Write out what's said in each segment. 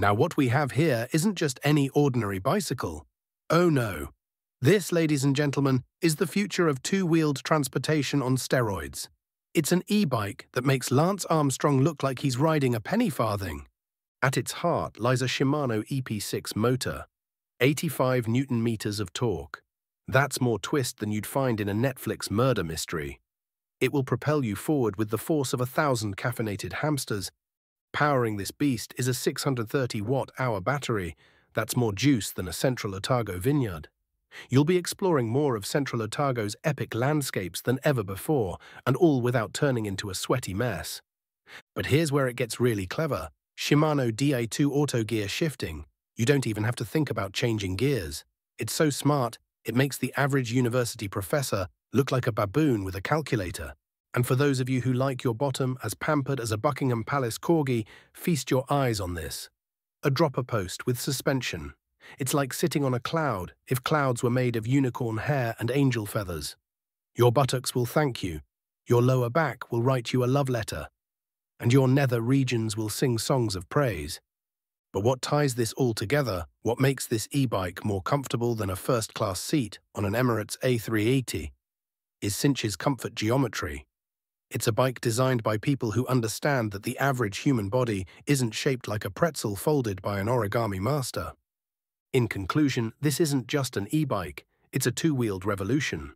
Now what we have here isn't just any ordinary bicycle. Oh no. This, ladies and gentlemen, is the future of two-wheeled transportation on steroids. It's an e-bike that makes Lance Armstrong look like he's riding a penny farthing. At its heart lies a Shimano EP6 motor, 85 Newton-meters of torque. That's more twist than you'd find in a Netflix murder mystery. It will propel you forward with the force of 1,000 caffeinated hamsters. Powering this beast is a 630-watt-hour battery. That's more juice than a Central Otago vineyard. You'll be exploring more of Central Otago's epic landscapes than ever before, and all without turning into a sweaty mess. But here's where it gets really clever. Shimano DA2 auto gear shifting. You don't even have to think about changing gears. It's so smart, it makes the average university professor look like a baboon with a calculator. And for those of you who like your bottom as pampered as a Buckingham Palace corgi, feast your eyes on this. A dropper post with suspension. It's like sitting on a cloud if clouds were made of unicorn hair and angel feathers. Your buttocks will thank you, your lower back will write you a love letter, and your nether regions will sing songs of praise. But what ties this all together, what makes this e-bike more comfortable than a first-class seat on an Emirates A380, is Cinch's comfort geometry. It's a bike designed by people who understand that the average human body isn't shaped like a pretzel folded by an origami master. In conclusion, this isn't just an e-bike, it's a two-wheeled revolution.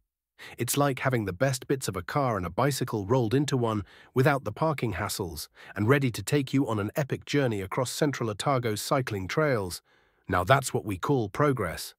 It's like having the best bits of a car and a bicycle rolled into one without the parking hassles and ready to take you on an epic journey across Central Otago's cycling trails. Now that's what we call progress.